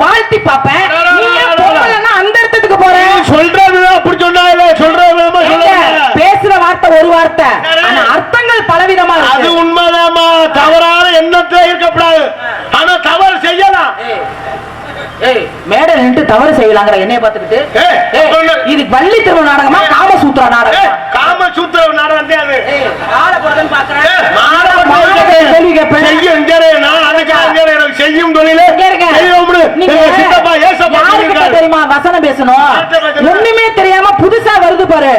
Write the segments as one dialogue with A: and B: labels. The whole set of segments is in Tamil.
A: வாழ்த்தி பாப்பேன். அந்த இடத்துக்கு போறேன்
B: சொல்றது அப்படி சொன்னால சொல்றது
A: பேசுற வார்த்தை ஒரு வார்த்தை, ஆனா அர்த்தங்கள் பலவிதமா.
B: அது உண்மைதாமா, தவறான எண்ணத்துல இருக்கக்கூடாது. ஆனா தவறு செய்யலாம்.
A: மேடை நின்று தவறு செய்யலாங்கிற என்னைய பார்த்துக்கிட்டு இது வள்ளி திரும்ப நாடகமா காமசூத்திர நாடகம்?
B: காமசூத்திர நாடகம் அது. செய்யும் தொழில
A: தெரியுமா வசனம் பேசணும், ஒண்ணுமே தெரியாம புதுசா வருது பாரு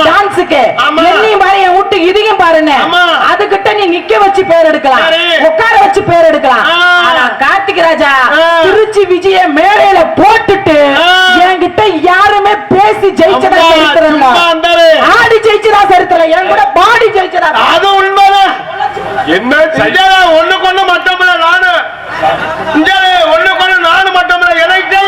A: டான்ஸுக்கு, என்னையும் பாரு என் வீட்டு இதையும் பாருன்னு அதுகிட்ட நீ நிக்க வச்சு பேர் எடுக்கலாம், உட்கார வச்சு பேர் எடுக்கலாம். கார்த்திக் ராஜா திருச்சி விஜய மேடையில போட்டுட்டு என்கிட்ட யாருமே பேசி ஜெயிச்சதா சரித்திரம், ஆடி ஜெயிச்சதா சரித்திரம், என் கூட பாடி ஜெயிச்சதா.
B: அது உண்மைதான். என்ன செய்யல ஒண்ணு கொண்டு மட்டுமில்ல, நானு ஒண்ணு கொண்டு நானு மட்டுமில்ல, எனக்கு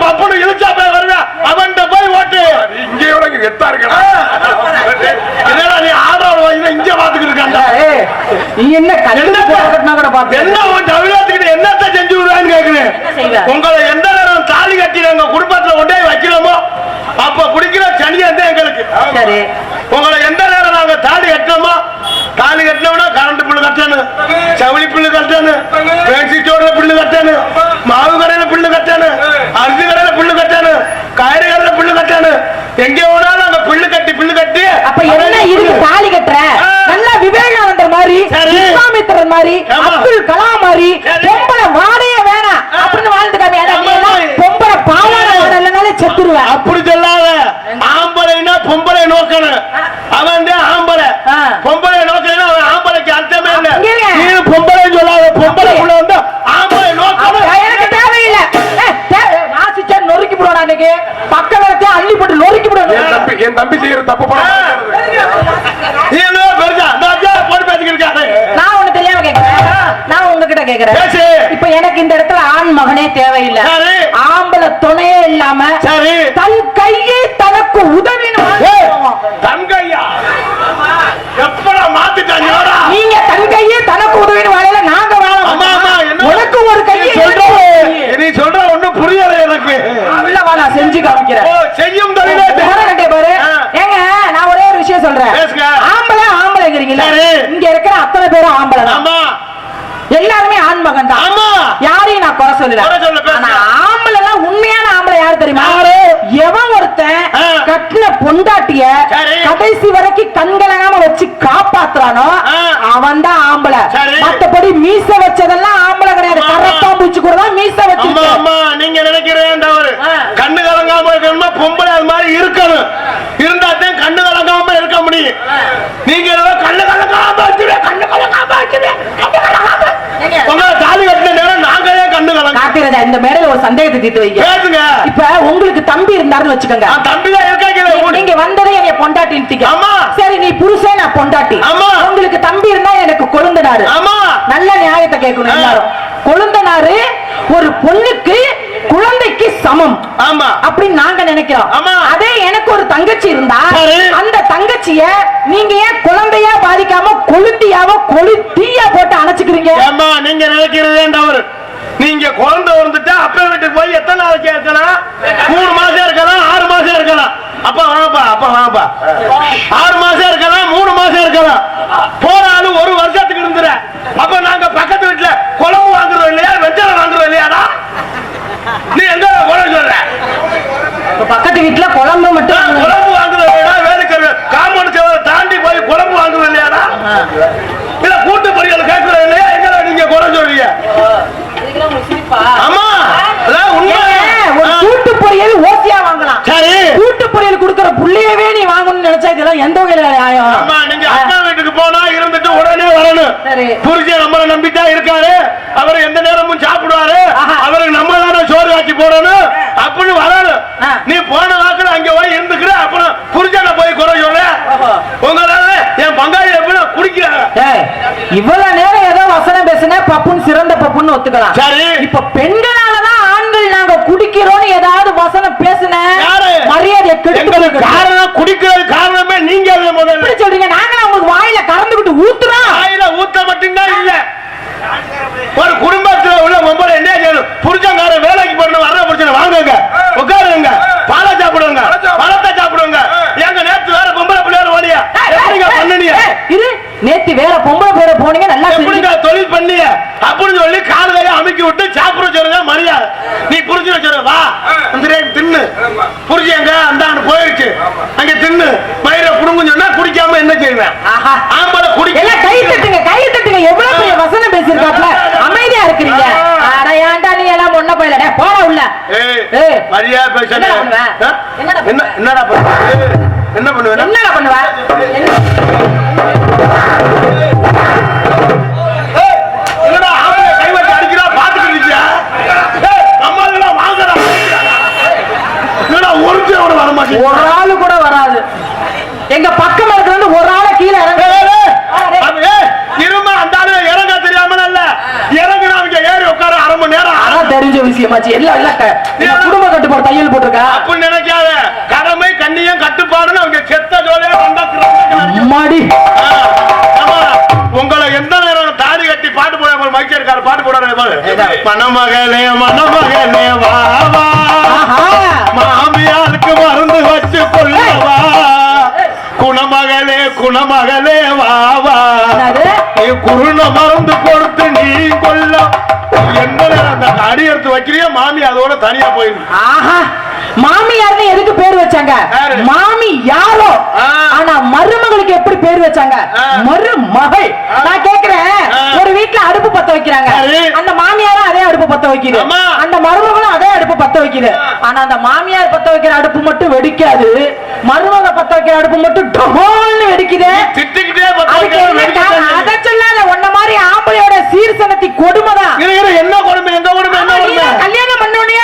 B: பப்புனு இழுச்சா போய் வருவா, அவன்கிட்ட போய் ஓட்டு. இங்கேயோட கெத்தா இருக்கா நீ ஆதரவு இங்க பாத்துக்கிட்டு இருக்காங்க.
A: நீ என்ன கல்யாண போறதுனா கூட பாத்து
B: என்ன உன் தமிழத்துக்கிட்ட என்னத்த செஞ்சு விடுவான்னு கேக்குறேன். உங்களை எந்த நேரம் தாலி கட்டி நாங்க குடும்பத்துல கொண்டே வைக்கிறோமோ அப்ப குடிக்கிற சனியா தான் எங்களுக்கு.
A: சரி,
B: உங்களை எந்த நேரம் நாங்க தாலி கட்டணுமோ, தாலி கட்டினோம்னா கரண்ட் பில்லு கட்டணும், சவுளி பில்லு கட்டணும், பேசி சோறுல பில்லு கட்டணும், மாவு கடையில பில்லு கட்டணும், அரிசி கடையில பில்லு கட்டணும், காய்கறி கடையில பில்லு கட்டணும். எங்க வேணாலும் நாங்க பில்லு கட்டி
A: அப்ப என்ன இதுக்கு தாலி கட்டுற? நல்ல விவேகானந்தர் மாதிரி, விஸ்வாமித்திரர் மாதிரி, அப்துல் கலாம் மாதிரி பொம்பளை வாடையே வேணாம் அப்படின்னு வாழ்ந்து காமி. பொம்பளை பாவாடை வாடலனாலே செத்துருவேன்.
B: அப்படி சொல்லாத. ஆம்பளைனா பொம்பளை நோக்கணும், அவன் ஆம்பளை. பொம்பளை நோக்கணும், அவன் ஆம்பளைக்கு அர்த்தமே இல்லை. நீ பொம்பளை சொல்லாத, பொம்பளை வந்து ஆம்பளை நோக்கணும்.
A: எனக்கு தேவையில்லை. நாசிச்சா நொறுக்கி போடுவான், அன்னைக்கு பக்க வளர்த்து அள்ளி போட்டு நொறுக்கி போடுவான்.
B: என் தம்பி செய்யற தப்பு
A: நான் ஒண்ணு தெரியாம கேக்குறேன், நான் உங்ககிட்ட கேக்குறேன். இப்ப எனக்கு இந்த இடத்துல ஆண் மகனே தேவையில்லை, ஆம்பளை துணையே இல்லாம தன் கையே தனக்கு உதவின்னு
B: தன் கையா எப்படா மாத்திட்டாங்க.
A: நீங்க தன் கையே தனக்கு உதவின்னு வாழையில நாங்க உனக்கு ஒரு கையை
B: நீ சொல்ற ஒண்ணும் புரியல எனக்கு.
A: நான் செஞ்சு காமிக்கிறேன்.
B: செய்யும் தொழிலே
A: பாரு. ஏங்க நான் ஒரே ஒரு விஷயம் சொல்றேன். ஆம்பளைங்கிறீங்களா? இங்க இருக்கிற அத்தனை பேரும் ஆம்பளை தான், எல்லாருமே ஆண் மகன் தான். யாரையும் நான் குறை சொல்லல. ஆம்பளை எல்லாம் உண்மையான ஆம்பளை யாரு தெரியுமா? எவன் ஒருத்தன் கட்டின பொண்டாட்டிய கடைசி வரைக்கும் கண்கலங்காம வச்சு காப்பாத்துறானோ அவன் தான் ஆம்பளை. மத்தபடி மீச வச்சதெல்லாம் ஆம்பளை கிடையாது. கரப்பா பூச்சி கூட தான் மீச வச்சு.
B: நீங்க நினைக்கிறேன் கண்ணு கலங்காம இருக்கணும்னா பொம்பளை அது மாதிரி இருக்கணும், இருந்தாத்தான் கண்ணு கலங்காம இருக்க முடியும். நீங்க கண்ணு கலங்காம
A: இந்த மேடையில ஒரு சந்தேகத்தை தீர்த்து வைங்க. இப்ப உங்களுக்கு தம்பி இருந்தாருன்னு வச்சுக்கோங்க, நீங்க வந்ததே என்னைய பொண்டாட்டி. சரி, நீ புருஷன் நான் பொண்டாட்டி. உங்களுக்கு தம்பி இருந்தா எனக்கு கொழுந்தனாரு. நல்ல நியாயத்தை கேட்கணும் எல்லாரும். கொழுந்தனாரு ஒரு பொண்ணுக்கு குழந்தைக்கு சமம் அப்படின்னு நாங்க நினைக்கிறோம். அதே எனக்கு ஒரு தங்கச்சி இருந்தா அந்த தங்கச்சிய நீங்க ஏன் குழந்தையா பாதிக்காம கொளுத்தியாவோ கொளுத்தியா போட்டு அணைச்சுக்கிறீங்க?
B: நீங்க நினைக்கிறதே நீங்க குழந்தை வந்துட்டா அப்பா வீட்டுக்கு போய் எத்தனை நாளைக்கு இருக்கலாம்? 3 மாசம் இருக்கலாம், 6 மாசம் இருக்கலாம். அப்ப வாங்கப்பா 6 மாசம் இருக்கலாம், 3 மாசம் இருக்கலாம். போனாலும் 1 வருஷத்துக்கு இருந்துற. அப்ப நாங்க பக்கத்து வீட்டுல குழம்பு வாங்குறோம் இல்லையா, வெஞ்சலை வாங்குறோம் இல்லையாடா? நீ எங்க குழம்பு சொல்ற?
A: பக்கத்து வீட்டுல குழம்பு மட்டும்
B: குழம்பு வாங்குறோம், வேலைக்கு காம்பவுண்ட் சேவரை தாண்டி போய் குழம்பு வாங்குறோம் இல்லையாடா? இல்ல கூட்டு பொரியல் கேட்கிறோம் இல்லையா? எங்க நீங்க குழம்பு சொல்றீங்க?
A: கூட்டு பொரியல் ஓசியா வாங்கலாம். கூட்டு பொரியல் கொடுக்கிற புள்ளையவே நீ வாங்கணும்னு நினைச்சா இதெல்லாம் எந்த வகையில நியாயம்?
B: நீங்க அக்கா வீட்டுக்கு போனா இருந்துட்டு உடனே வரணும். புரிஞ்ச நம்மளை நம்பிட்டா இருக்காரு, அவர் எந்த நேரமும் சாப்பிடுவாரு, அவருக்கு நம்ம தானே சோறு ஆக்கி போடணும் அப்படின்னு வரணும். நீ போன வாக்குல அங்க போய் இருந்துக்கிற, அப்புறம் புரிஞ்ச போய் குறை சொல்ற. உங்களால என் பங்காளி எப்படி குடிக்கிறாங்க?
A: இவ்வளவு நேரம் ஏதோ வசனம் பேசுன பப்புன்னு சிறந்த பப்புன்னு ஒத்துக்கலாம். இப்ப பெண்களாலதான் ஆண்கள் நாங்க குடிக்கிறோம்னு ஏதாவது வசனம் பேசுன மரியாதை
B: காரணம் குடிக்கிறது காரணமே நீங்க முதல்ல
A: சொல்றீங்க. நாங்க உங்களுக்கு வாயில கறந்துகிட்டு ஊத்துறோம்.
B: வாயில ஊத்த மட்டும்தான் இல்ல,
A: நேத்து வேற பொம்பளை பேர போனீங்க நல்லா
B: எப்படிங்க தொழில் பண்ணி அப்படின்னு சொல்லி காலையில அமைக்கி விட்டு சாப்பிட சொல்லுங்க மரியாதை. நீ புரிஞ்சு வச்சிரு வா தின்னு புரிஞ்சு எங்க அந்த போயிடுச்சு அங்க தின்னு மயிரை புடுங்குன்னு சொன்னா குடிக்காம என்ன செய்வேன்? ஆம்பளை குடிக்கல.
A: கை தட்டுங்க எவ்வளவு பெரிய வசனம் பேசிருக்காப்ல. அமைதியா இருக்கிறீங்க. அட ஏன்டா நீ எல்லாம் ஒண்ண போயில போடா உள்ள.
B: மரியாதை பேச என்னடா பண்ணுவ? என்னடா பண்ணுவ?
A: ஒரு ஆளு கூட வராது. எங்க பக்கம் இருக்கிறது ஒரு ஆளை கீழே இறங்க
B: இருமா அந்த ஆளு இறங்க தெரியாம இல்ல இறங்குனா அவங்க ஏறி உட்கார அரை மணி நேரம்.
A: அதான் தெரிஞ்ச விஷயமாச்சு. எல்லாம் இல்ல குடும்ப கட்டுப்பாடு தையல் போட்டிருக்க
B: அப்படின்னு நினைக்காத. கடமை கண்ணியம் கட்டுப்பாடுன்னு அவங்க செத்த ஜோலியா
A: மாடி.
B: உங்களை எந்த நேரம் தாடி கட்டி பாட்டு போட மகிழ்ச்சி இருக்காரு பாட்டு போடுறாரு மணமகளே மணமகளே வா மாமியாருக்கு மருந்து வச்சு கொள்ளவா குணமகளே குணமகளே வாவா நீ குருண மருந்து கொடுத்து நீ கொல்ல எந்த நேரம் அந்த அடி எடுத்து வைக்கிறியா மாமி அதோட தனியா போயிருக்கு.
A: மாமியார்னு எதுக்கு பேர் வச்சாங்க? மாமி யாரோ ஆனா மருமகளுக்கு எப்படி பேர் வச்சாங்க? மருமகள். நான் கேக்குறேன், ஒரு வீட்டுல அடுப்பு பத்த வைக்கிறாங்க, அந்த மாமியாரும் அதே அடுப்பு பத்த வைக்குது, அந்த மருமகளும் அதே அடுப்பு பத்த வைக்குது. ஆனா அந்த மாமியார் பத்த வைக்கிற அடுப்பு மட்டும் வெடிக்காது, மருமக பத்த வைக்கிற அடுப்பு மட்டும் டொமோல்னு வெடிக்குது. அதை சொல்லாத. உன்ன மாதிரி ஆம்பளையோட சீர்சனத்தி கொடுமைதான்.
B: என்ன கொடுமை? எங்க கொடுமை?
A: கல்யாணம் பண்ணோனே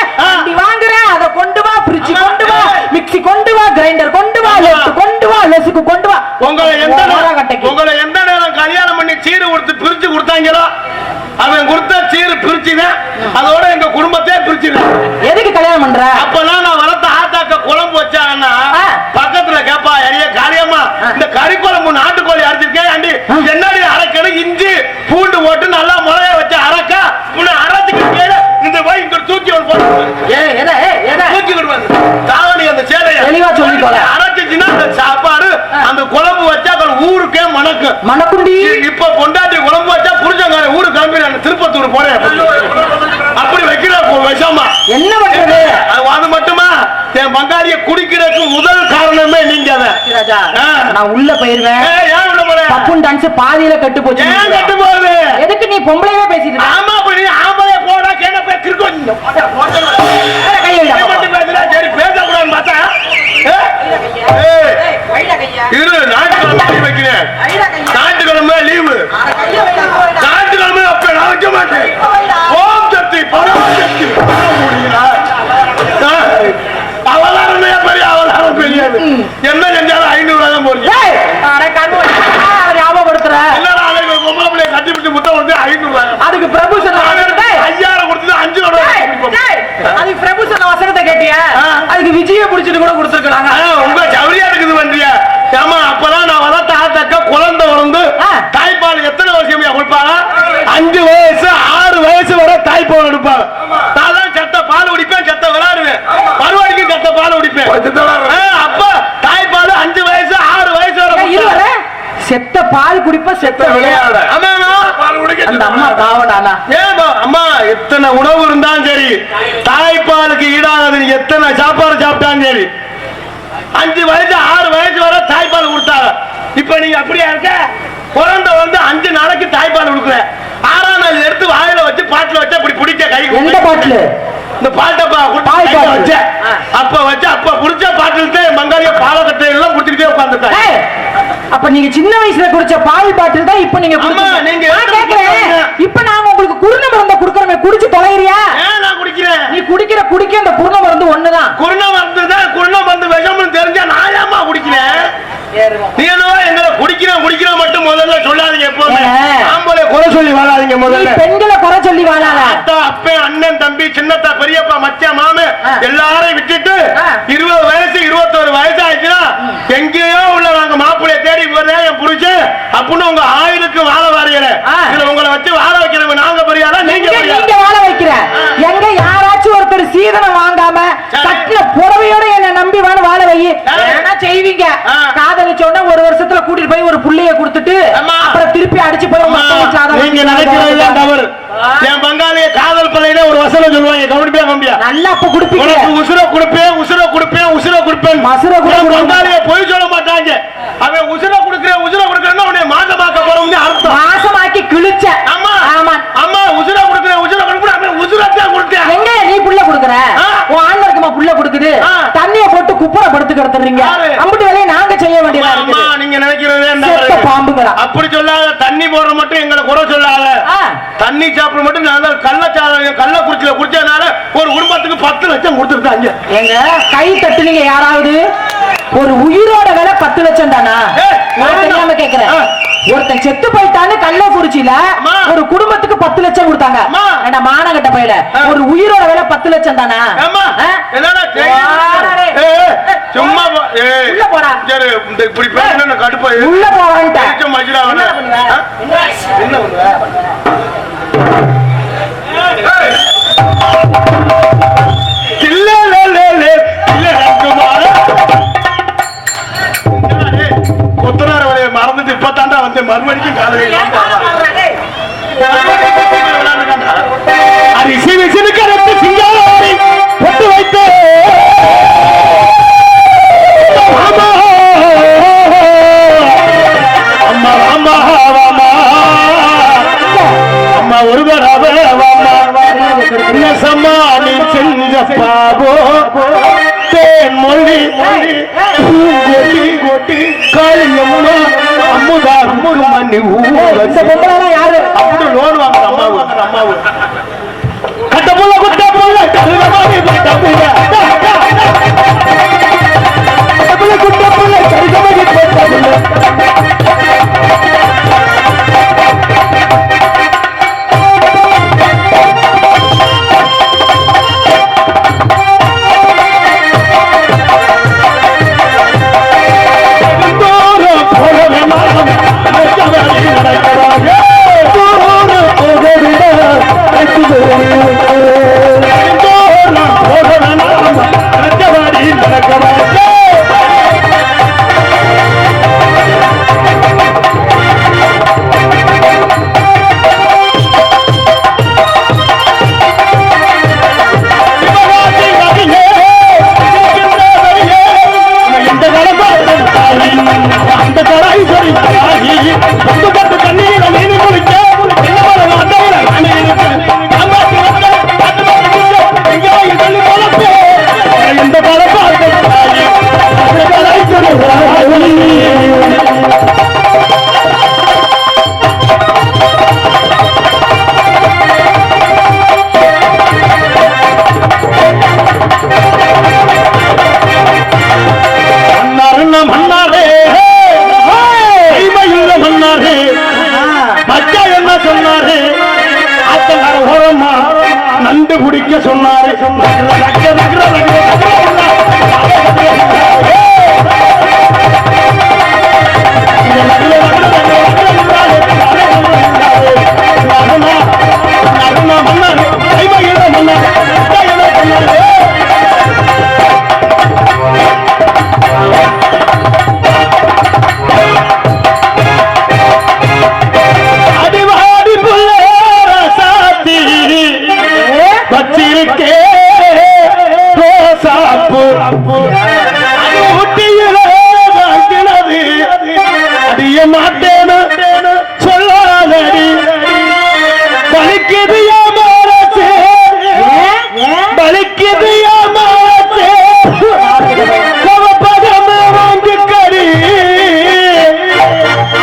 A: வாங்குற அதை கொண்டு வா, ஃப்ரிட்ஜ் கொண்டு வா, மிக்ஸி கொண்டு வா, கிரைண்டர் கொண்டு வா, லெஃப்ட் கொண்டு வா, லெசுக்கு கொண்டு வா. உங்களை
B: எந்த நேரம் கல்யாணம் பண்ணி சீரு கொடுத்து பிரிச்சு கொடுத்தாங்களோ அவன் கொடுத்த சீரு பிரிச்சுதான் அதோட எங்க குடும்பத்தையே பிரிச்சுதான்.
A: எதுக்கு கல்யாணம் பண்ற?
B: அப்பதான் நான் வளர்த்த ஆத்தாக்க குழம்பு வச்சாங்கன்னா பக்கத்துல கேப்பா எரிய காரியமா இந்த கறி குழம்பு நாட்டுக்கோழி அரைச்சிருக்கேன் ஆண்டி என்னடி அரைக்கணும் இஞ்சி பூண்டு போட்டு நல்லா முளைய வச்சு அரைக்கா உன்னை அரைச்சிக்கிட்டு இந்த போய் இங்க தூக்கி தூக்கி விடுவாங்க தாவணி அந்த சேலையை அரைச்சிச்சுன்னா அந்த சாப்பாடு அந்த குழம்பு வச்சா ஊருக்கே மணக்குண்டி. இப்ப பொண்டாட்டி குழம்பு வச்சா புரிஞ்சவங்க ஊரு கிளம்பி நான் திருப்பத்தூர் போறேன் அப்படி வைக்கிற விஷமா
A: என்ன பண்றது?
B: அது மட்டுமா என் பங்காளிய குடிக்கிறதுக்கு முதல் காரணமே நீங்க.
A: நான் உள்ள போயிருவேன். பப்புன் டான்ஸ் பாதியில கட்டு போச்சு.
B: ஏன் கட்டு போகுது?
A: எதுக்கு நீ பொம்பளையே பேசிட்டு?
B: ஆமா அப்படி ஆம்பளை போடா கேன போய் கிறுக்கோ சரி பேசக்கூடாதுன்னு பார்த்தா இரு ஞாயிற்றுக்கிழமை வைக்கிறேன். ஞாயிற்றுக்கிழமை லீவு. ஞாயிற்றுக்கிழமை அப்ப நான் வைக்க மாட்டேன். ஓம் சக்தி பரமசக்தி அவதாரமே பெரிய அவதாரம் பெரியாது. என்ன செஞ்சாலும் 500 தான் போறீங்க.
A: ஞாபகப்படுத்துற
B: பொம்பளை பிள்ளைய கட்டி பிடிச்சி முத்தம் வந்து 500.
A: அதுக்கு பிரபு சொன்ன
B: 5000 கொடுத்தது 500.
A: அதுக்கு பிரபு சொன்ன வசனத்தை கேட்டியா? அதுக்கு விஜய புடிச்சிட்டு கூட கொடுத்துருக்காங்க.
B: உங்க ஜவுரியா இருக்குது வண்டியா? ஆமா அப்பதான் நான் வளர்த்த ஆத்தக்க குழந்தை வளர்ந்து தாய்ப்பால் எத்தனை வருஷம் கொடுப்பாங்க? 5 வயசு 6 வயசு வரை தாய்ப்பால் எடுப்பாங்க. நான் தான் சத்த பால் குடிப்பேன், சத்த விளையாடுவேன், பருவாடிக்கு சத்த பால் குடிப்பேன். அப்ப தாய்ப்பால் 5 வயசு 6 வயசு வரை
A: செத்த பால் குடிப்ப செத்த விளையாட. அந்த அம்மா தாவடானா
B: அம்மா எத்தனை உணவு இருந்தாலும் சரி தாய்ப்பாலுக்கு ஈடானது. எத்தனை சாப்பாடு சாப்பிட்டாலும் சரி 5 வயசு 6 வயசு வரை தாய்ப்பால் கொடுத்தாங்க. இப்ப நீங்க அப்படியா இருக்க? குழந்தை வந்து 5 நாளைக்கு தாய்ப்பால் கொடுக்குற, 6ஆம் நாள் எடுத்து வாயில வச்சு பாட்டில வச்சு அப்படி பிடிச்ச கை.
A: எந்த பாட்டில்?
B: இந்த பாட்டப்பா வச்ச அப்ப வச்சு அப்ப குடிச்ச பாட்டில் மங்காளிய பாலக்கட்டை எல்லாம் குடிச்சுக்கிட்டே உட்காந்துட்டாங்க.
A: அப்ப நீங்க சின்ன வயசுல குடிச்ச பால் பாட்டில் தான் இப்ப நீங்க இப்ப நாங்க உங்களுக்கு குருண மருந்த குடுக்கறோமே, குடிச்சு தொலைறியா?
B: நான் குடிக்கிறேன்.
A: நீ குடிக்க அந்த குருண மருந்து ஒண்ணுதான்.
B: குருண மருந்து தான். குருண மருந்து விஷம்னு தெரிஞ்சா நான் ஏமா குடிக்கிறேன்? நீ என்னவோ எங்களை குடிக்கிற மட்டும் முதல்ல சொல்லாதீங்க. எப்பவுமே ஆம்பளை குறை சொல்லி வாழாதீங்க. முதல்ல
A: பெண்களை குறை சொல்லி வாழாத.
B: அத்தா அப்பே அண்ணன் தம்பி சின்னத்தா பெரியப்பா மச்சான் மாமே எல்லாரையும் விட்டுட்டு 20 வயசு 21 வயசு ஆயிடுச்சுன்னா எங்கேயோ உள்ள நாங்க மாப்பிள்ளைய தேடி போறேன் என் புரிச்சு அப்படின்னு உங்க ஆயுளுக்கு வாழ வாரியற உங்களை வச்சு வாழ வைக்கிறவங்க நாங்க பெரியாரா நீங்க
A: வாழ வைக்கிற? எங்க யாராச்சும் ஒருத்தர் சீதனம் வாங்காம கட்டின புடவையோட என்ன நம்பி வாழ வை. செய்வீங்க. காதலிச்சோன்னா ஒரு வருஷத்துல கூட்டிட்டு போய் ஒரு புள்ளைய கொடுத்துட்டு அப்புறம் திருப்பி அடிச்சு போய்
B: நீங்க நினைக்கிறது தவறு. என் பங்காளிய காதல் பலையில ஒரு வசனம் சொல்லுவாங்க, கவனிப்பே கம்பியா
A: நல்லா அப்ப குடுப்பீங்க.
B: உசுர கொடுப்பேன் உசுர கொடுப்பேன் உசுர கொடுப்பேன். பங்காளிய பொய் சொல்ல மாட்டாங்க. அவன் உசுர கொடுக்கிறேன்னா உன்னை மாசமாக்க போறவங்க அர்த்தம்.
A: மாசமாக்கி கிழிச்ச.
B: ஆமா ஆமா அம்மா உசுர கொடுக்கிறேன் அவன் உசுரத்தான் கொடுத்தேன்.
A: எங்க நீ புள்ள கொடுக்குற? உன் ஆண்ல இருக்குமா புள்ள கொடுக்குது? தண்ணிய போட்டு குப்புற படுத்து கிடத்துறீங்க. அப்படி வேலையை நாங்க செய்ய வேண்டியதா இருக்கு.
B: நீங்க நினைக்கிறதே
A: பாம்புங்களா? அப்படி
B: சொல்லாத. தண்ணி போடுற மட்டும் எங்களை குறை சொல்லாத. தண்ணி சாப்பிட மட்டும் கள்ளக்குறிச்சியில குடிச்சதுனால ஒரு குடும்பத்துக்கு 10 லட்சம் கொடுத்துருக்காங்க.
A: எங்க கை தட்டுனீங்க யாராவது? ஒரு உயிரோட விலை 10 லட்சம் தானா? தெரியாம கேக்குறேன். ஒருத்தன் செத்து போயிட்டான்னு கள்ளக்குறிச்சியில ஒரு குடும்பத்துக்கு 10 லட்சம் கொடுத்தாங்க. மானகட்ட பையில ஒரு உயிரோட விலை 10 லட்சம் தானா?
B: சும்மா
A: உள்ள போடா.
B: இப்படி பேச கடுப்பா
A: உள்ள போறான்ட்டு
B: கொத்தனார வரைய மறந்துட்டு இப்பதாண்டா வந்து மறுபடிக்கும் காலையில் அரிசி விசினுக்கு ரெண்டு சிங்காரி பொட்டு வைத்து அம்மா அம்மா அம்மா ஒரு நெசமா நீ செஞ்ச பாபோ தேன் மொழி கோட்டி கோட்டி காளியம்மா அம்முதா மணி
A: யாரு
B: அப்படி லோன் வாங்க அம்மாவு கட்ட புள்ள குட்ட புள்ள கருகமாரி குட்ட புள்ள குட்ட புள்ள கருகமாரி குட்ட புள்ள நண்டு பிடிக்க சொன்னாரு. மாட்டேன்னு சொல்லாதடி பலிக்குது ஏமாறச்சே பலிக்குது ஏமாறச்சே பதமே வாங்கி கடி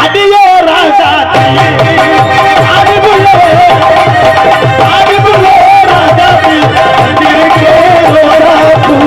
B: அடியோ ராசாத்தி அடிபுள்ளோ ராசாத்தி இருக்கே ரோராப்பு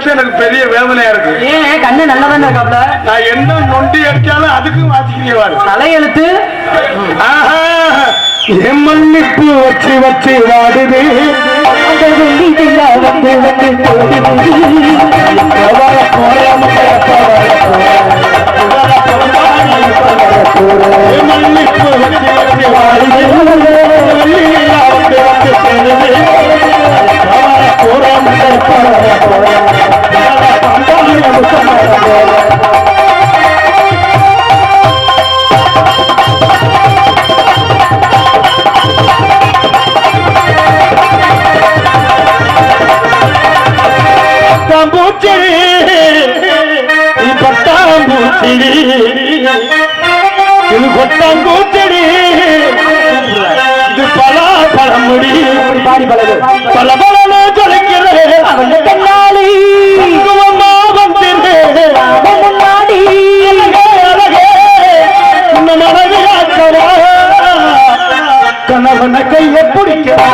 B: நினைச்சு எனக்கு பெரிய வேதனையா இருக்கு.
A: ஏன் கண்ணு நல்லா தானே இருக்காப்ல?
B: நான் என்ன நொண்டி அடிச்சாலும் அதுக்கும் வாசிக்கிறீங்க.
A: தலையெழுத்து
B: என் மன்னிப்பு வச்சு வச்சு வாடுது மன்னிப்பு வச்சு வச்சு வாடுது இது கொட்டாங்கூச்சடி இது பலா பழமுடி பாடி பழகு பல பலன தொலைக்கிறது அவன் கண்ணாளி முன்னாடி உன்ன மனதிலாக்கவா கணவன கையை பிடிக்கிறா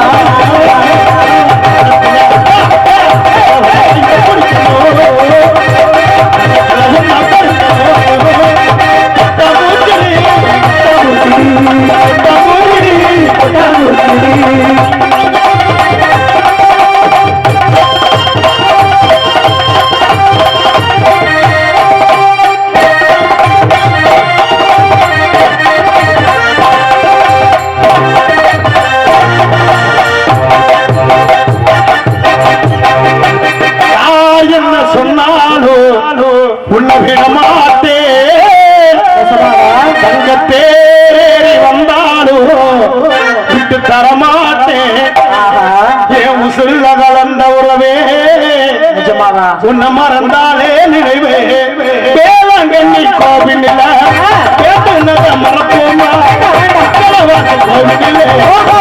B: என்ன சொன்னாலும் உன்னை விட மாட்டேன் தங்கத்தேறி வந்தாலும் விட்டு தரமாட்டேன் என் உசுல்ல கலந்த உறவே உன்னை மறந்தாலே நினைவே வேளாங்கண்ணி கோவில் மறப்போமா கோவில் நினைப்போம்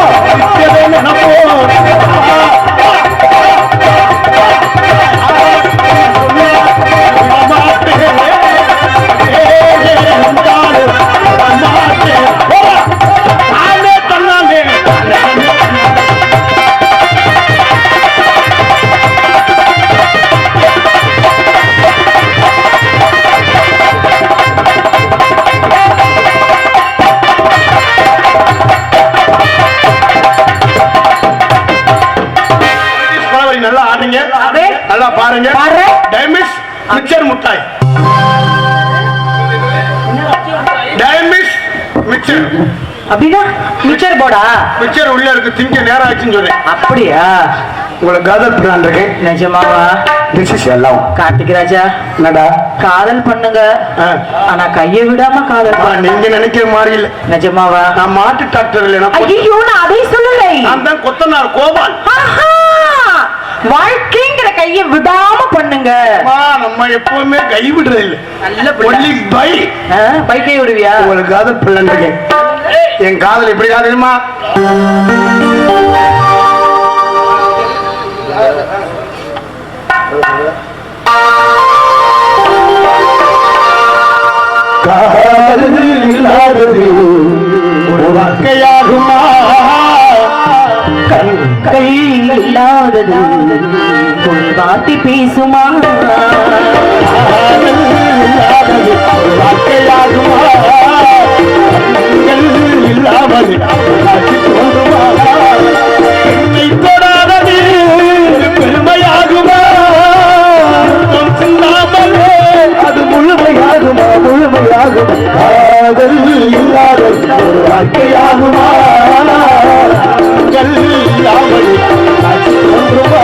B: நல்லா பாருங்க டைமிஷ் மிக்சர் முட்டாய் டைமிஷ் மிக்சர்
A: அப்படின்னா மிக்சர் போடா
B: மிக்சர் உள்ள இருக்கு திங்க நேரம் ஆச்சுன்னு சொல்றேன்.
A: அப்படியா?
B: உங்களுக்கு காதல் பிளான் இருக்கு
A: நிஜமாவா?
B: திஸ் இஸ் எல்லாம்
A: கார்த்திக் ராஜா
B: என்னடா
A: காதல் பண்ணுங்க ஆனா கையை விடாம காதல்
B: நீங்க நினைக்கிற மாதிரி இல்ல.
A: நிஜமாவா?
B: நான் மாட்டு டாக்டர் இல்ல.
A: ஐயோ நான் அதை சொல்லலை.
B: நான் தான் கொத்தனார் கோபால்.
A: வாழ்க்கைங்கிற கையை விடாம பண்ணுங்க.
B: நம்ம எப்பவுமே கை விடுறது இல்ல. நல்ல பைக்கை விடுவியா? உங்களுக்கு காதல் பிள்ளை இருக்கு. என் காதல் எப்படி காதலுமா காதல் இல்லாதது ஒரு வாழ்க்கையாகுமா
A: கை இல்லாதது வாட்டி பேசுமா
B: வாழ்க்கையாகுமா இல்லாமல் என்னை தொடாதது பெருமையாகுமா சிந்தாமலே அது முழுமையாகுமா முழுமையாகும் காதல் இல்லாத ஒரு வாழ்க்கையாகுமா இல்லாமல் தோன்றுமா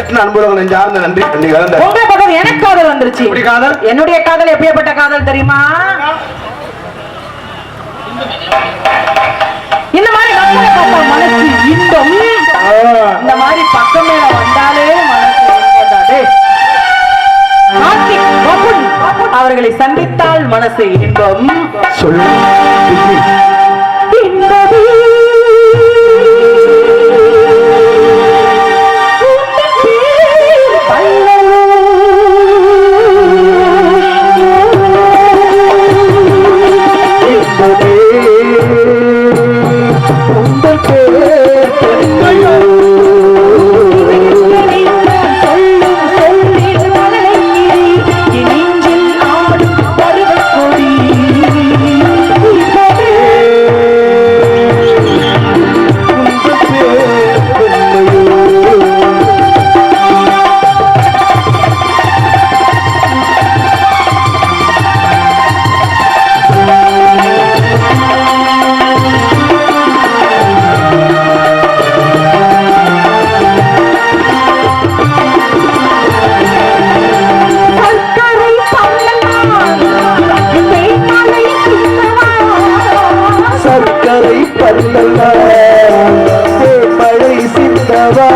B: கட்டின அன்புலகம் நெஞ்சார்ந்த நன்றி.
A: உங்களை பக்கம் எனக்கு காதல் வந்துருச்சு.
B: காதல்
A: என்னுடைய காதல் எப்படிப்பட்ட காதல் தெரியுமா? இந்த மாதிரி மனசு இன்பம், இந்த மாதிரி பக்கம் மேல வந்தாலே மனசு அவர்களை சந்தித்தால் மனசு இன்பம்
B: சொல்லு. மழை சிந்தவா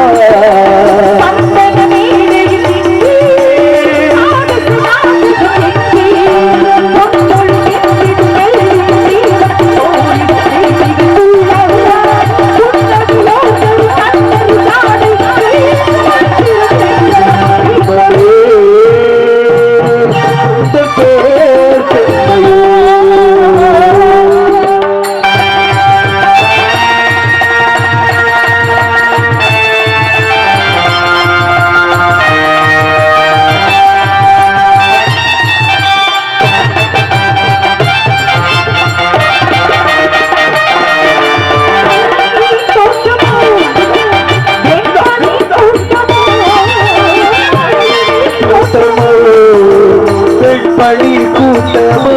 B: பணி கூட்டமோ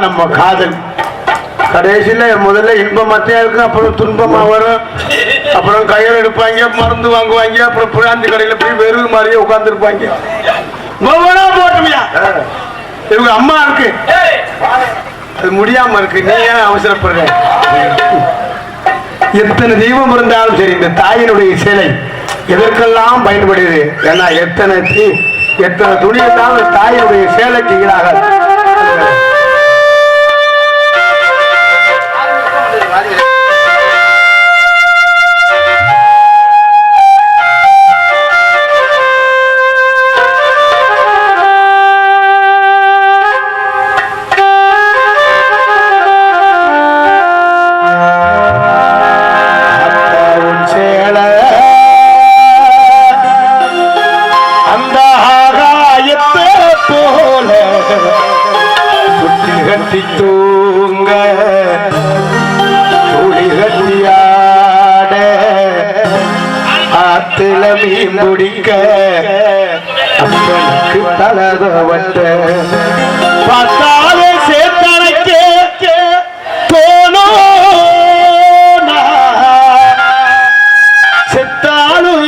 B: நம்ம காதல் கடைசியில முதல்ல இன்பமாத்தையா இருக்கும், அப்புறம் துன்பமா வரும், அப்புறம் கையில் எடுப்பாங்க, மருந்து வாங்குவாங்க, அப்புறம் பிராந்தி கடையில போய் வெறும் மாதிரியே உட்கார்ந்துருப்பாங்க. போட்டுமியா இவங்க அம்மா இருக்கு, அது முடியாம இருக்கு, நீ ஏன் அவசரப்படுற? எத்தனை தெய்வம் இருந்தாலும் சரி, இந்த தாயினுடைய சிலை எதற்கெல்லாம் பயன்படுது? ஏன்னா எத்தனை துணி இருந்தாலும் தாயினுடைய சேலைக்கு ஈடாக முடிக்க அப்பனுக்கு தலதவட்ட பார்த்தாலே சேத்தனைக்கு போனோ செத்தாலும்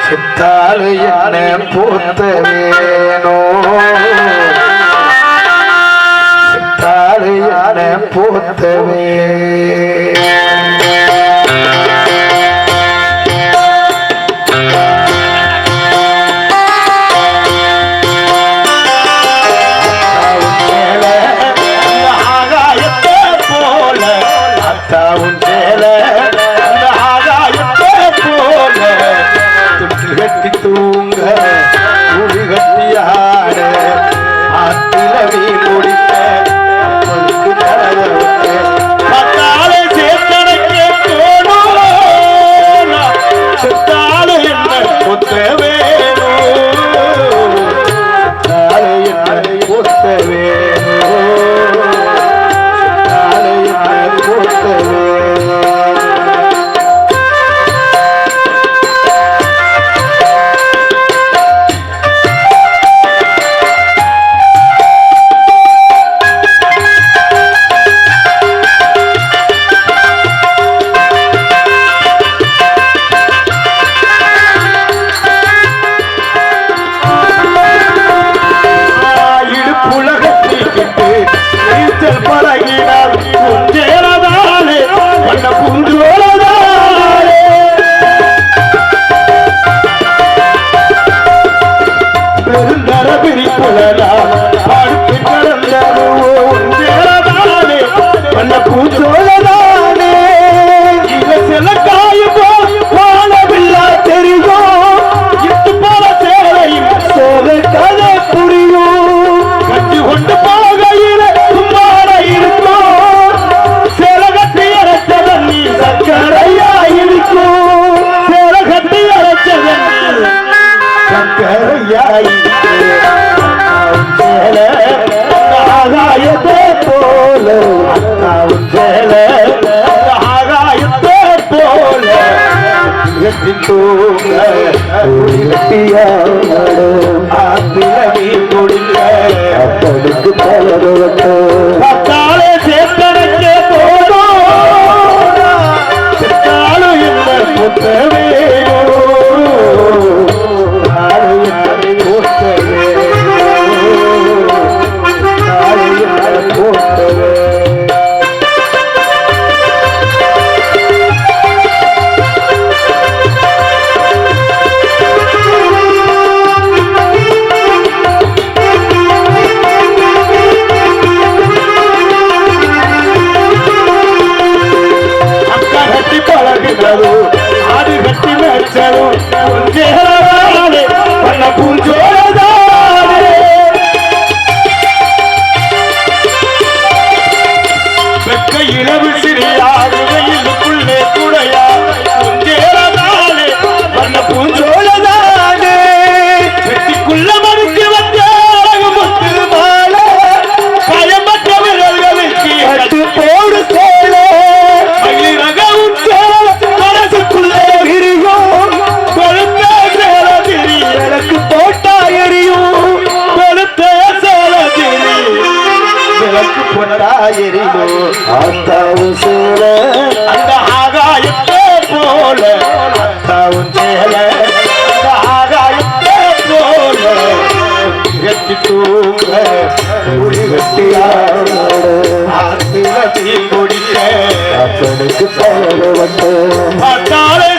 B: செத்தாலும் என்ன போத்த வேணோ செத்தாலும் என்ன போத்தவே தூங்க குடி கட்டியாட ஆத்திலவி முடிக்க பத்தாலே சேத்தனைக்கு போனோம் செத்தாலே என்ன கொத்த வேணும் செத்தாலே என்ன கொத்த வேணும் செத்தாலே என்ன கொத்த வேணும் அப்பனுக்கு பத்தாலே சேத்தனைக்கே போனாலும் என்ன புத்தவே ஆடு கட்டி மேய்ச்சலும் பண்ண பூஞ்சோழதானே வெக்க இரவு சிறியாது வெயிலுக்குள்ளே குடையா பூஞ்சேரதானே பண்ண பூஞ்சோழதானே வெட்டிக்குள்ள மறுத்து வந்த அழகு முத்து மாலை பயமற்ற விரல்களுக்கு அட்டு போடு சேல மகிழகவும் சேல மனசுக்குள்ளே விரியும் கொழுத்த சேல திரி எனக்கு போட்டா எரியும் கொழுத்த சேல திரி விளக்கு போட்டா எரியும் ஆத்தாவும் சேல அந்த ஆகாயத்தே போல ஆத்தாவும் சேல அந்த ஆகாயத்தே போல கட்டி தூங்க குடி கட்டியாட ஆத்தில தீ குடிக்க அப்பனுக்கு பார்த்தாலே